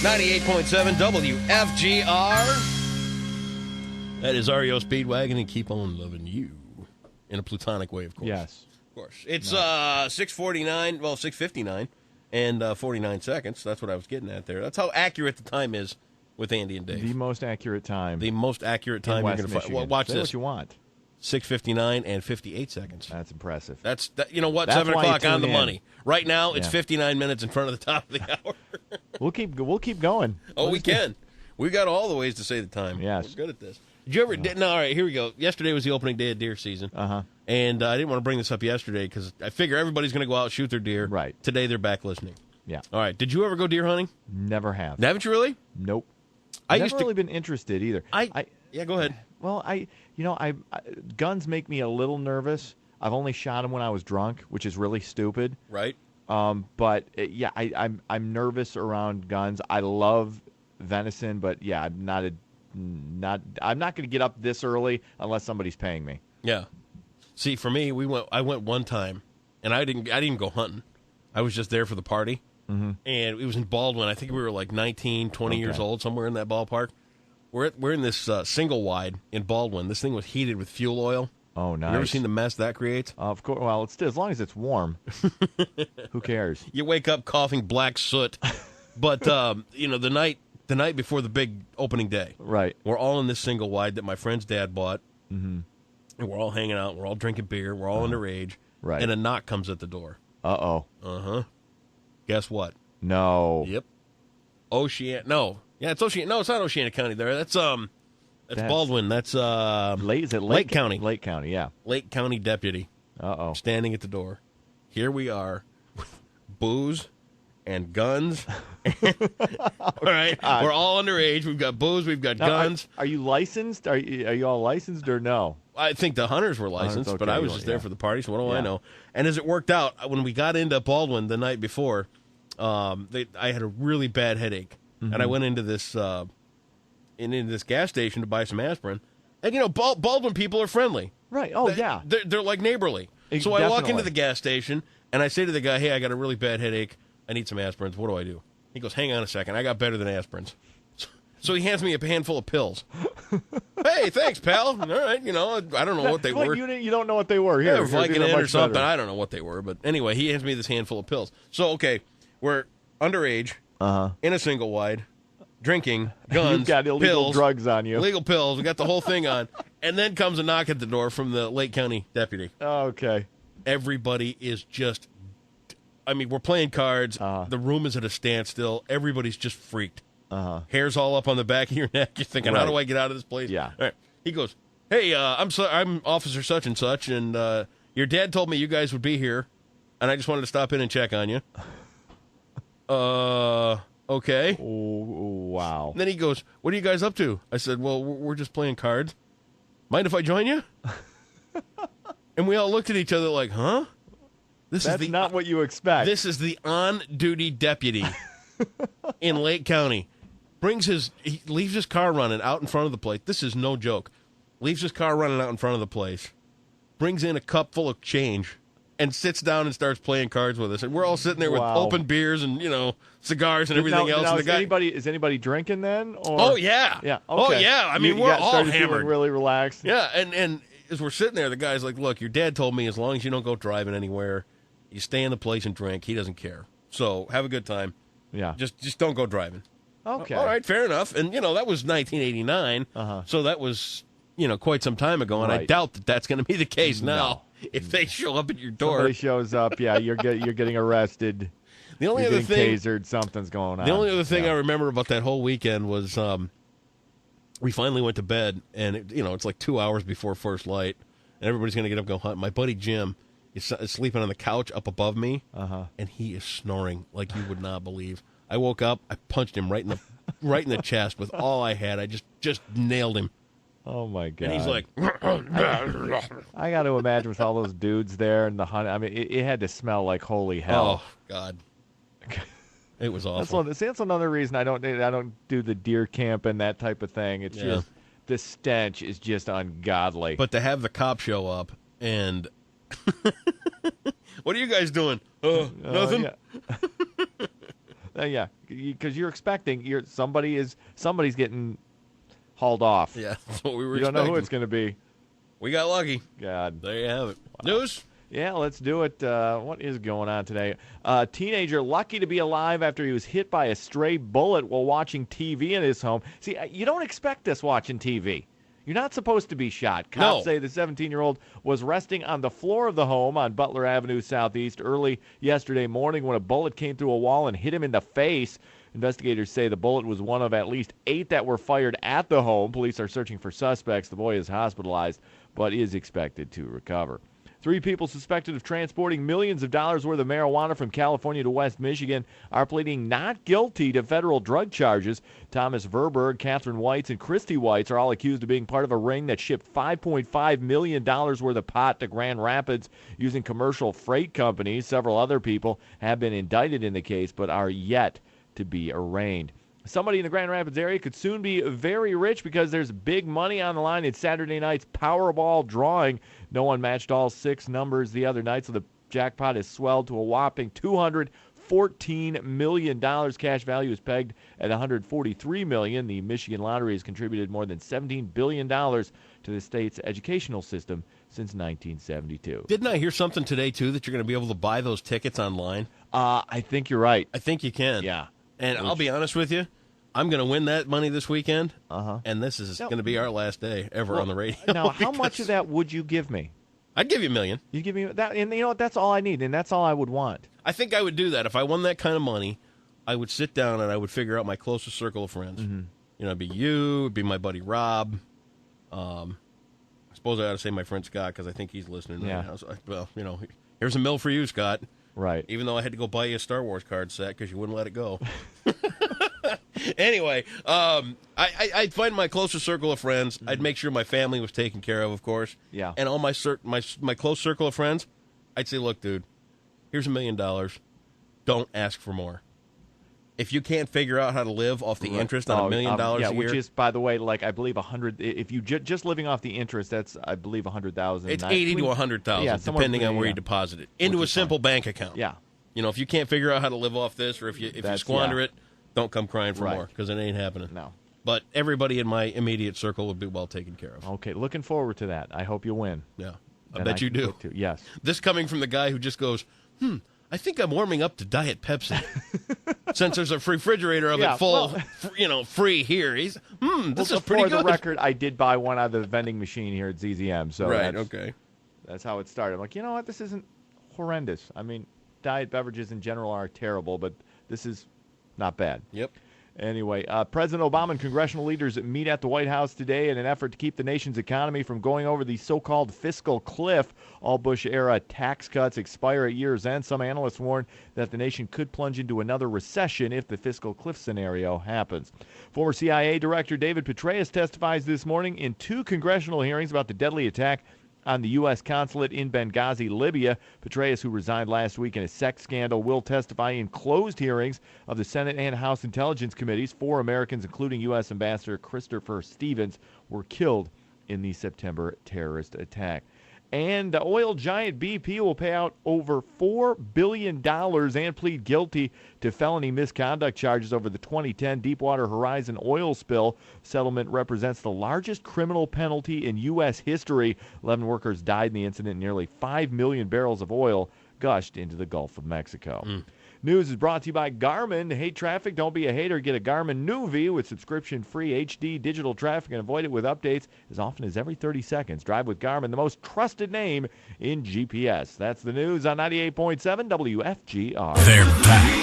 98.7 WFGR. That is REO Speedwagon and Keep On Loving You. In a platonic way, of course. Yes. Of course. It's 6:59 and 49 seconds. That's what I was getting at there. That's how accurate the time is with Andy and Dave. The most accurate time. The most accurate time you're going to find. Well, watch Say this. what you want. 6:59 and 58 seconds. That's impressive. You know what? That's 7 why you o'clock on the tune in. money. Right now, it's Yeah. 59 minutes in front of the top of the hour. We'll keep going. Oh, we can. We've got all the ways to say the time. Yes. We're good at this. Did you ever? No, all right, here we go. Yesterday was the opening day of deer season. And I didn't want to bring this up yesterday because I figure everybody's going to go out and shoot their deer. Right. Today they're back listening. Yeah. All right. Did you ever go deer hunting? Never have. Haven't you really? Nope. I Never used to. really been interested either. Yeah, go ahead. Well, guns make me a little nervous. I've only shot them when I was drunk, which is really stupid. Right. But I'm nervous around guns. I love venison, but yeah, I'm not going to get up this early unless somebody's paying me. Yeah. See, for me, I went one time, and I didn't go hunting. I was just there for the party. And it was in Baldwin. I think we were like 19, 20 years old, somewhere in that ballpark. We're in this single wide in Baldwin. This thing was heated with fuel oil. Oh, nice. You ever seen the mess that creates? Of course. Well, it's as long as it's warm. Who cares? You wake up coughing black soot. But the night before the big opening day, Right. we're all in this single wide that my friend's dad bought, and we're all hanging out. We're all drinking beer. We're all underage. Right. And a knock comes at the door. Uh-oh. Guess what? No. Yep. No. Yeah, it's Oceana. No, it's not Oceana County there. That's Baldwin. That's Is it Lake County. Lake County, yeah. Lake County deputy Uh-oh. standing at the door. Here we are with booze and guns. All right. We're all underage. We've got booze. We've got guns. Are you licensed? Are you all licensed or no? I think the hunters were licensed, okay, but I was just there for the party, so what do I know? And as it worked out, when we got into Baldwin the night before, I had a really bad headache, and I went into this into this gas station to buy some aspirin. And, Baldwin people are friendly. Right. Oh, yeah. They're like neighborly. So I walk into Definitely. the gas station, and I say to the guy, hey, I got a really bad headache. I need some aspirins. What do I do? He goes, hang on a second. I got better than aspirins. So he hands me a handful of pills. Hey, thanks, pal. All right, I don't know what they were. You don't know what they were. Here, Yeah, Vicodin or something. better. I don't know what they were. But anyway, he hands me this handful of pills. So, okay, we're underage, in a single wide, drinking, guns, You've got illegal pills, drugs on you. Illegal pills. We got the whole thing on. And then comes a knock at the door from the Lake County deputy. Okay. Everybody is just, we're playing cards. The room is at a standstill. Everybody's just freaked. Hair's all up on the back of your neck. You're thinking, how do I get out of this place? Yeah. All right. He goes, hey, I'm Officer such and such, and your dad told me you guys would be here, and I just wanted to stop in and check on you. Okay. Oh, wow. And then he goes, what are you guys up to? I said, well, we're just playing cards. Mind if I join you? And we all looked at each other like, huh? That's not what you expect. This is the on-duty deputy in Lake County. He leaves his car running out in front of the place. This is no joke. Leaves his car running out in front of the place. Brings in a cup full of change and sits down and starts playing cards with us. And we're all sitting there with open beers and, cigars and everything else. Now, And is anybody drinking then? Or? Oh, yeah. Yeah. Okay. Oh, yeah. We're all started hammered. feeling really relaxed. Yeah, and as we're sitting there, the guy's like, look, your dad told me as long as you don't go driving anywhere, you stay in the place and drink. He doesn't care. So have a good time. Yeah. Just don't go driving. Okay. All right, fair enough. And, that was 1989. So that was, quite some time ago. And I Right. doubt that that's going to be the case now. If they show up at your door. Somebody shows up, you're getting arrested. The only you're other getting thing, tasered, something's going on. The only other thing Yeah. I remember about that whole weekend was we finally went to bed, and it's like 2 hours before first light, and everybody's going to get up and go hunt. My buddy Jim is sleeping on the couch up above me, and he is snoring like you would not believe. I woke up, I punched him right in the chest with all I had. I just nailed him. Oh my God! And he's like, I got to imagine with all those dudes there and the hunt. It had to smell like holy hell. oh God, it was awful. That's another reason I don't do the deer camp and that type of thing. It's just the stench is just ungodly. But to have the cop show up and what are you guys doing? Nothing. Yeah. Yeah, because you're expecting somebody's getting hauled off. Yeah, that's what we were You don't know who expecting. it's going to be. We got lucky. God. There you have it. News? Yeah, let's do it. What is going on today? A teenager lucky to be alive after he was hit by a stray bullet while watching TV in his home. See, you don't expect this watching TV. You're not supposed to be shot. Cops No. say the 17-year-old was resting on the floor of the home on Butler Avenue Southeast early yesterday morning when a bullet came through a wall and hit him in the face. Investigators say the bullet was one of at least 8 that were fired at the home. Police are searching for suspects. The boy is hospitalized but is expected to recover. 3 people suspected of transporting millions of dollars worth of marijuana from California to West Michigan are pleading not guilty to federal drug charges. Thomas Verberg, Catherine Weitz, and Christy Weitz are all accused of being part of a ring that shipped $5.5 million worth of pot to Grand Rapids using commercial freight companies. Several other people have been indicted in the case but are yet to be arraigned. Somebody in the Grand Rapids area could soon be very rich because there's big money on the line in Saturday night's Powerball drawing. No one matched all 6 numbers the other night, so the jackpot has swelled to a whopping $214 million. Cash value is pegged at $143 million. The Michigan Lottery has contributed more than $17 billion to the state's educational system since 1972. Didn't I hear something today, too, that you're going to be able to buy those tickets online? I think you're right. I think you can. Yeah. And I'll be honest with you, I'm going to win that money this weekend, Uh-huh. and this is No. going to be our last day ever on the radio. Now, how much because of that would you give me? I'd give you $1 million. You give me that, and you know what? That's all I need, and that's all I would want. I think I would do that. If I won that kind of money, I would sit down and I would figure out my closest circle of friends. Mm-hmm. You know, it'd be you, it'd be my buddy Rob. I suppose I ought to say my friend Scott because I think he's listening Yeah. right now. So, well, you know, here's $1 million for you, Scott. Right. Even though I had to go buy you a Star Wars card set because you wouldn't let it go. Anyway, I'd find my closest circle of friends. I'd make sure my family was taken care of course. Yeah. And all my my close circle of friends, I'd say, look, dude, here's $1 million. Don't ask for more. If you can't figure out how to live off the interest on $1 million a year, which is, by the way, like I believe 100. If you just living off the interest, that's I believe 100,000. it's 80 to 100,000, Yeah, somewhere depending on between, where yeah. you deposit it into a is fine. simple bank account. Yeah. You know, if you can't figure out how to live off this, or if you That's- squander yeah. it, don't come crying for Right. more because it ain't happening. No. But everybody in my immediate circle would be well taken care of. Okay, looking forward to that. I hope you win. Yeah, I Then bet you can do. look to- Yes. This coming from the guy who just goes, I think I'm warming up to Diet Pepsi. Since there's a refrigerator of Yeah, it full, well- free here. He's, this is For pretty the good. record, I did buy one out of the vending machine here at ZZM. So Right, that's, okay. that's how it started. I'm like, you know what? This isn't horrendous. I mean, diet beverages in general are terrible, but this is not bad. Yep. Anyway, President Obama and congressional leaders meet at the White House today in an effort to keep the nation's economy from going over the so-called fiscal cliff. All Bush-era tax cuts expire at year's end. Some analysts warn that the nation could plunge into another recession if the fiscal cliff scenario happens. Former CIA Director David Petraeus testifies this morning in 2 congressional hearings about the deadly attack on the U.S. consulate in Benghazi, Libya. Petraeus, who resigned last week in a sex scandal, will testify in closed hearings of the Senate and House Intelligence Committees. 4 Americans, including U.S. Ambassador Christopher Stevens, were killed in the September terrorist attack. And the oil giant BP will pay out over $4 billion and plead guilty to felony misconduct charges over the 2010 Deepwater Horizon oil spill. Settlement represents the largest criminal penalty in U.S. history. 11 workers died in the incident. Nearly 5 million barrels of oil gushed into the Gulf of Mexico. News is brought to you by Garmin. Hate traffic? Don't be a hater. Get a Garmin Nuvi with subscription-free HD digital traffic and avoid it with updates as often as every 30 seconds. Drive with Garmin, the most trusted name in GPS. That's the news on 98.7 WFGR. They're back.